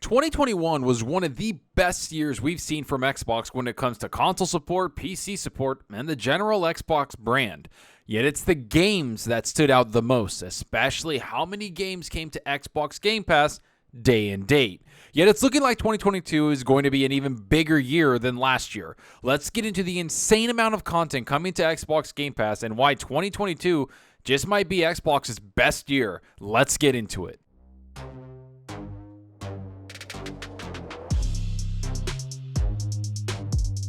2021 was one of the best years we've seen from Xbox when it comes to console support, PC support, and the general Xbox brand. Yet it's the games that stood out the most, especially how many games came to Xbox Game Pass day and date. Yet it's looking like 2022 is going to be an even bigger year than last year. Let's get into the insane amount of content coming to Xbox Game Pass and why 2022 just might be Xbox's best year. Let's get into it.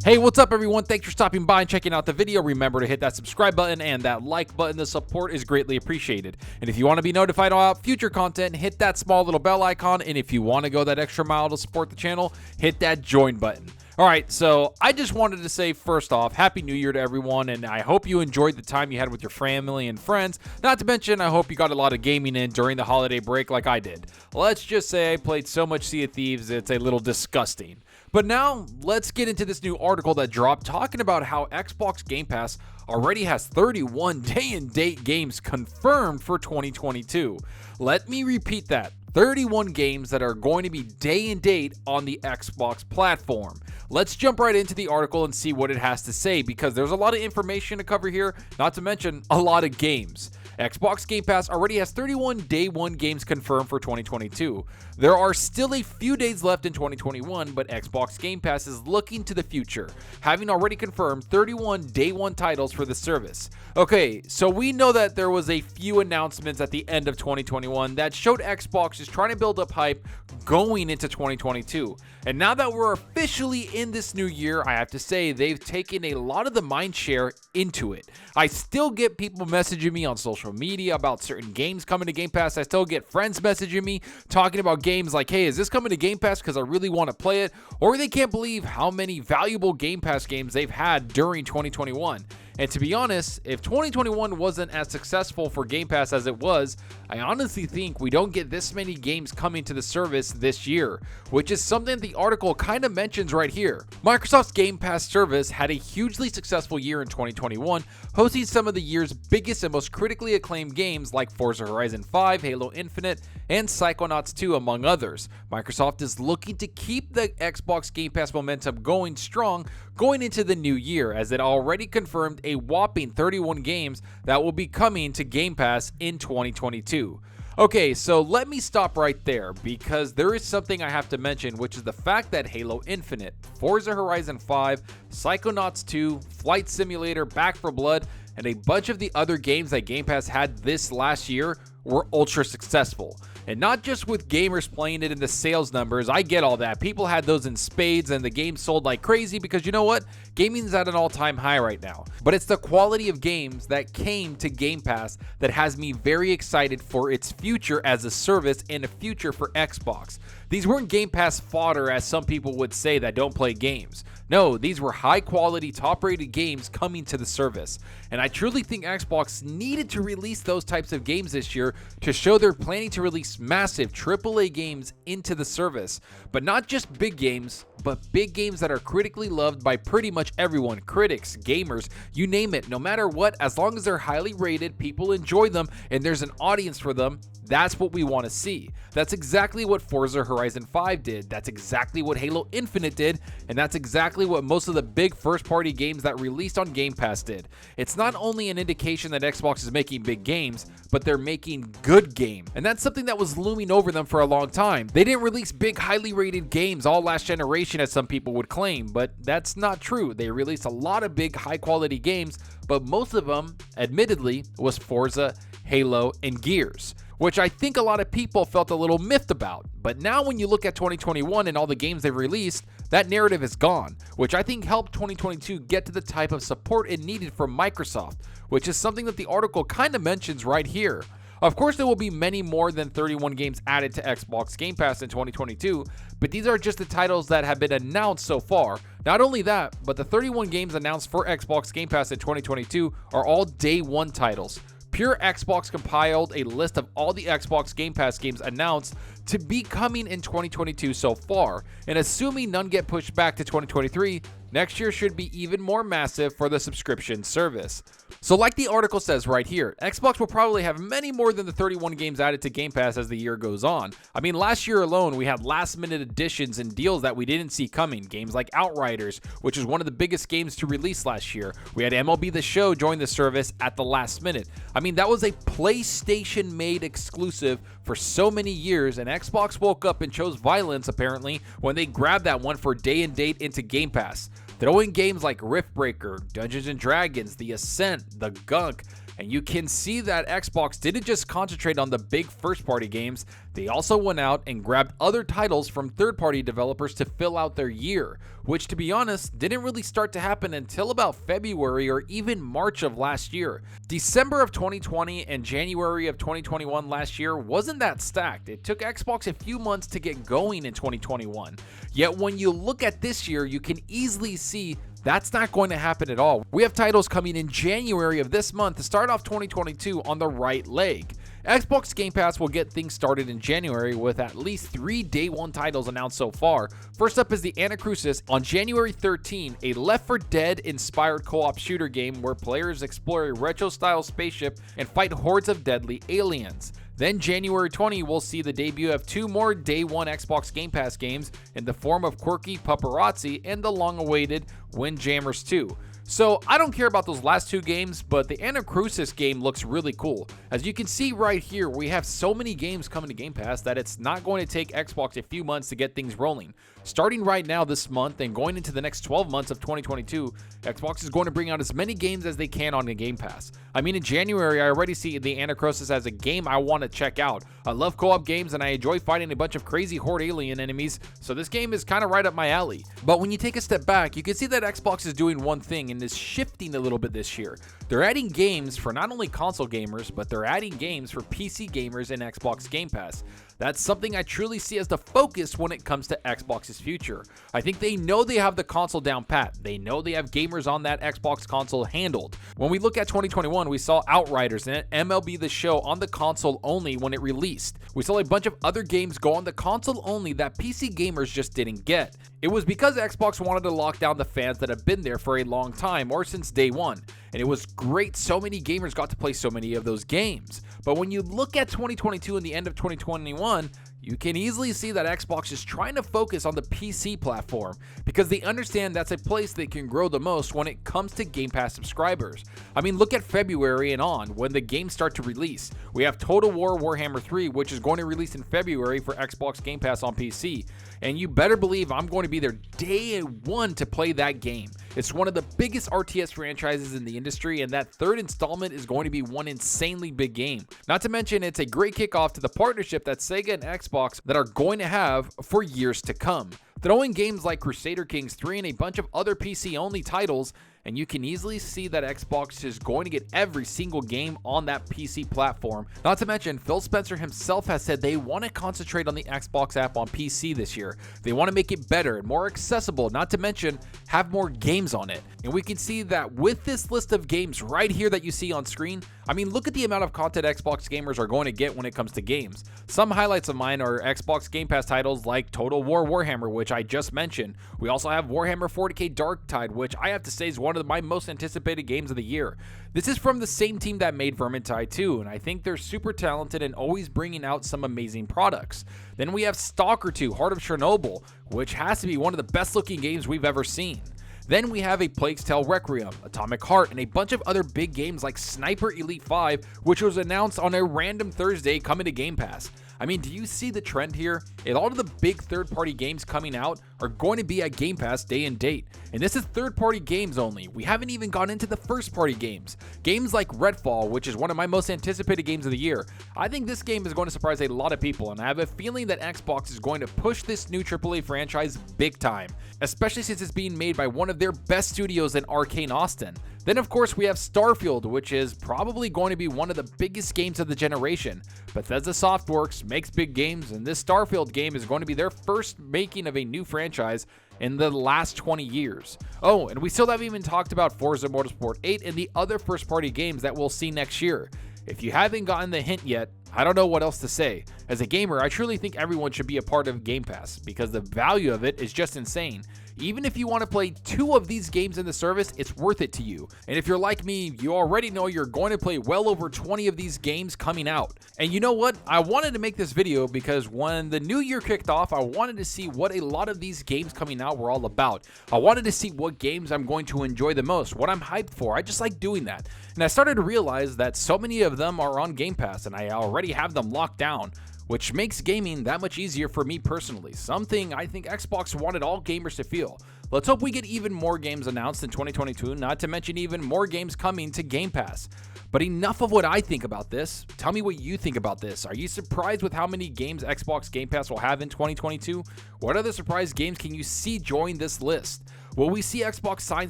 Hey, what's up everyone? Thanks for stopping by and checking out the video. Remember to hit that subscribe button and that like button. The support is greatly appreciated. And if you want to be notified about future content, hit that small little bell icon. And if you want to go that extra mile to support the channel, hit that join button. Alright, so I just wanted to say first off, Happy New Year to everyone, and I hope you enjoyed the time you had with your family and friends. Not to mention, I hope you got a lot of gaming in during the holiday break like I did. Let's just say I played so much Sea of Thieves, it's a little disgusting. But now, let's get into this new article that dropped talking about how Xbox Game Pass already has 31 day-and-date games confirmed for 2022. Let me repeat that. 31 games that are going to be day and date on the Xbox platform. Let's jump right into the article and see what it has to say because there's a lot of information to cover here, not to mention a lot of games. Xbox Game Pass already has 31 day one games confirmed for 2022. There are still a few days left in 2021, but Xbox Game Pass is looking to the future, having already confirmed 31 day one titles for the service. Okay, so we know that there was a few announcements at the end of 2021 that showed Xbox is trying to build up hype going into 2022. And now that we're officially in this new year, I have to say they've taken a lot of the mind share into it. I still get people messaging me on social media about certain games coming to Game Pass. I still get friends messaging me talking about games like, hey, is this coming to Game Pass because I really want to play it? Or they can't believe how many valuable Game Pass games they've had during 2021. And to be honest, if 2021 wasn't as successful for Game Pass as it was, I honestly think we don't get this many games coming to the service this year, which is something the article kind of mentions right here. Microsoft's Game Pass service had a hugely successful year in 2021, hosting some of the year's biggest and most critically acclaimed games like Forza Horizon 5, Halo Infinite, and Psychonauts 2, among others. Microsoft is looking to keep the Xbox Game Pass momentum going strong going into the new year, as it already confirmed a whopping 31 games that will be coming to Game Pass in 2022. Okay, so let me stop right there because there is something I have to mention, which is the fact that Halo Infinite, Forza Horizon 5, Psychonauts 2, Flight Simulator, Back 4 Blood, and a bunch of the other games that Game Pass had this last year were ultra successful. And not just with gamers playing it in the sales numbers, I get all that. People had those in spades and the game sold like crazy because you know what? Gaming's at an all-time high right now. But it's the quality of games that came to Game Pass that has me very excited for its future as a service and a future for Xbox. These weren't Game Pass fodder as some people would say that don't play games. No, these were high-quality, top-rated games coming to the service. And I truly think Xbox needed to release those types of games this year to show they're planning to release massive AAA games into the service. But not just big games, but big games that are critically loved by pretty much everyone. Critics, gamers, you name it. No matter what, as long as they're highly rated, people enjoy them, and there's an audience for them, that's what we want to see. That's exactly what Forza Horizon 5 did. That's exactly what Halo Infinite did. And that's exactly what most of the big first-party games that released on Game Pass did. It's not only an indication that Xbox is making big games, but they're making good games. And that's something that was looming over them for a long time. They didn't release big, highly rated games all last generation as some people would claim, but that's not true. They released a lot of big, high-quality games, but most of them, admittedly, was Forza, Halo, and Gears, which I think a lot of people felt a little miffed about. But now when you look at 2021 and all the games they've released, that narrative is gone, which I think helped 2022 get to the type of support it needed from Microsoft, which is something that the article kind of mentions right here. Of course, there will be many more than 31 games added to Xbox Game Pass in 2022, but these are just the titles that have been announced so far. Not only that, but the 31 games announced for Xbox Game Pass in 2022 are all day one titles. Pure Xbox compiled a list of all the Xbox Game Pass games announced to be coming in 2022 so far, and assuming none get pushed back to 2023, Next year should be even more massive for the subscription service. So like the article says right here, Xbox will probably have many more than the 31 games added to Game Pass as the year goes on. I mean, last year alone, we had last minute additions and deals that we didn't see coming. Games like Outriders, which is one of the biggest games to release last year. We had MLB The Show join the service at the last minute. I mean, that was a PlayStation made exclusive for so many years, and Xbox woke up and chose violence apparently when they grabbed that one for day and date into Game Pass. Throw in games like Riftbreaker, Dungeons & Dragons, The Ascent, The Gunk, and you can see that Xbox didn't just concentrate on the big first-party games, they also went out and grabbed other titles from third-party developers to fill out their year, which to be honest, didn't really start to happen until about February or even March of last year. December of 2020 and January of 2021 last year wasn't that stacked. It took Xbox a few months to get going in 2021. Yet when you look at this year, you can easily see that's not going to happen at all. We have titles coming in January of this month to start off 2022 on the right leg. Xbox Game Pass will get things started in January with at least 3 day one titles announced so far. First up is the Anacrusis on January 13, a Left 4 Dead inspired co-op shooter game where players explore a retro-style spaceship and fight hordes of deadly aliens. Then January 20, we'll see the debut of 2 more Day 1 Xbox Game Pass games in the form of Quirky Paparazzi and the long-awaited Windjammers 2. So I don't care about those last 2 games, but the Anacrusis game looks really cool. As you can see right here, we have so many games coming to Game Pass that it's not going to take Xbox a few months to get things rolling. Starting right now this month and going into the next 12 months of 2022, Xbox is going to bring out as many games as they can on the Game Pass. I mean, in January, I already see the Anacrusis as a game I want to check out. I love co-op games and I enjoy fighting a bunch of crazy horde alien enemies, so this game is kind of right up my alley. But when you take a step back, you can see that Xbox is doing one thing and is shifting a little bit this year. They're adding games for not only console gamers, but they're adding games for PC gamers in Xbox Game Pass. That's something I truly see as the focus when it comes to Xbox's future. I think they know they have the console down pat. They know they have gamers on that Xbox console handled. When we look at 2021, we saw Outriders and MLB The Show on the console only when it released. We saw a bunch of other games go on the console only that PC gamers just didn't get. It was because Xbox wanted to lock down the fans that have been there for a long time or since day one. And it was great so many gamers got to play so many of those games. But when you look at 2022 and the end of 2021, you can easily see that Xbox is trying to focus on the PC platform because they understand that's a place they can grow the most when it comes to Game Pass subscribers. I mean, look at February and on when the games start to release. We have Total War Warhammer 3, which is going to release in February for Xbox Game Pass on PC. And you better believe I'm going to be there day 1 to play that game. It's one of the biggest RTS franchises in the industry, and that 3rd installment is going to be one insanely big game. Not to mention, it's a great kickoff to the partnership that Sega and Xbox that are going to have for years to come. Throw in games like Crusader Kings 3 and a bunch of other PC-only titles, and you can easily see that Xbox is going to get every single game on that PC platform. Not to mention, Phil Spencer himself has said they want to concentrate on the Xbox app on PC this year. They want to make it better and more accessible, not to mention have more games on it. And we can see that with this list of games right here that you see on screen, I mean, look at the amount of content Xbox gamers are going to get when it comes to games. Some highlights of mine are Xbox Game Pass titles like Total War Warhammer, which I just mentioned. We also have Warhammer 40k Darktide, which I have to say is one of my most anticipated games of the year. This is from the same team that made Vermintide 2, and I think they're super talented and always bringing out some amazing products. Then we have Stalker 2, Heart of Chernobyl, which has to be one of the best looking games we've ever seen. Then we have A Plague's Tale Requiem, Atomic Heart, and a bunch of other big games like Sniper Elite 5, which was announced on a random Thursday coming to Game Pass. I mean, do you see the trend here? A lot of the big third-party games coming out are going to be at Game Pass day and date. And this is third-party games only. We haven't even gone into the first-party games. Games like Redfall, which is one of my most anticipated games of the year. I think this game is going to surprise a lot of people, and I have a feeling that Xbox is going to push this new AAA franchise big time, especially since it's being made by one of their best studios in Arcane Austin. Then of course we have Starfield, which is probably going to be one of the biggest games of the generation. Bethesda Softworks makes big games, and this Starfield game is going to be their first making of a new franchise in the last 20 years. Oh, and we still haven't even talked about Forza Motorsport 8 and the other first-party games that we'll see next year. If you haven't gotten the hint yet, I don't know what else to say. As a gamer, I truly think everyone should be a part of Game Pass because the value of it is just insane. Even if you want to play 2 of these games in the service, it's worth it to you. And if you're like me, you already know you're going to play well over 20 of these games coming out. And you know what? I wanted to make this video because when the new year kicked off, I wanted to see what a lot of these games coming out were all about. I wanted to see what games I'm going to enjoy the most, what I'm hyped for. I just like doing that. And I started to realize that so many of them are on Game Pass and I already have them locked down, which makes gaming that much easier for me personally, something I think Xbox wanted all gamers to feel. Let's hope we get even more games announced in 2022, not to mention even more games coming to Game Pass. But enough of what I think about this. Tell me what you think about this. Are you surprised with how many games Xbox Game Pass will have in 2022? What other surprise games can you see join this list? Will we see Xbox sign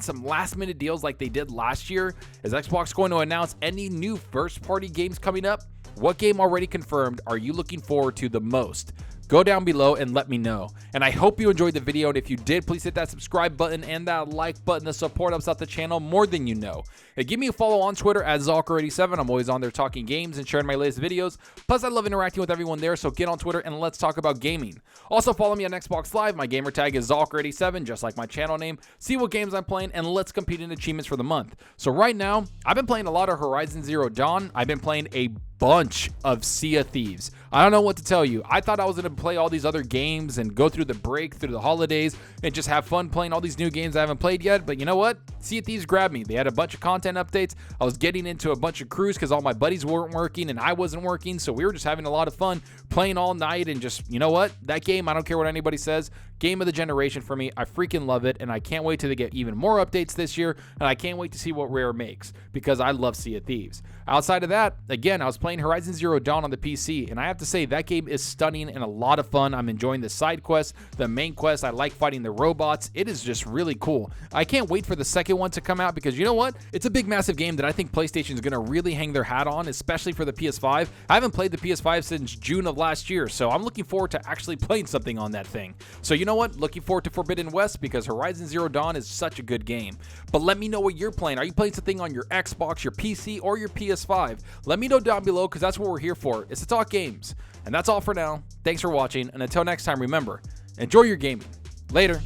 some last-minute deals like they did last year? Is Xbox going to announce any new first-party games coming up? What game already confirmed are you looking forward to the most? Go down below and let me know. And I hope you enjoyed the video, and if you did, please hit that subscribe button and that like button. The support helps out the channel more than you know. And give me a follow on Twitter at Zalker87. I'm always on there talking games and sharing my latest videos. Plus, I love interacting with everyone there, so get on Twitter and let's talk about gaming. Also, follow me on Xbox Live. My gamer tag is Zalker87, just like my channel name. See what games I'm playing, and let's compete in achievements for the month. So right now, I've been playing a lot of Horizon Zero Dawn. I've been playing a bunch of Sea of Thieves. I don't know what to tell you. I thought I was going to play all these other games and go through the break, through the holidays, and just have fun playing all these new games I haven't played yet. But you know what? Sea of Thieves grabbed me. They had a bunch of content updates. I was getting into a bunch of crews because all my buddies weren't working and I wasn't working. So we were just having a lot of fun playing all night and just, you know what? That game, I don't care what anybody says, game of the generation for me. I freaking love it, and I can't wait till they get even more updates this year, and I can't wait to see what Rare makes because I love Sea of Thieves. Outside of that, again, I was playing Horizon Zero Dawn on the PC, and I have to say that game is stunning and a lot of fun. I'm enjoying the side quests, the main quest. I like fighting the robots. It is just really cool. I can't wait for the second one to come out because you know what? It's a big, massive game that I think PlayStation is going to really hang their hat on, especially for the PS5. I haven't played the PS5 since June of last year, so I'm looking forward to actually playing something on that thing. So you know what? Looking forward to Forbidden West because Horizon Zero Dawn is such a good game. But let me know what you're playing. Are you playing something on your Xbox, your PC, or your PS5? Let me know down below because that's what we're here for. It's to talk games. And that's all for now. Thanks for watching, and until next time, remember, enjoy your gaming. Later.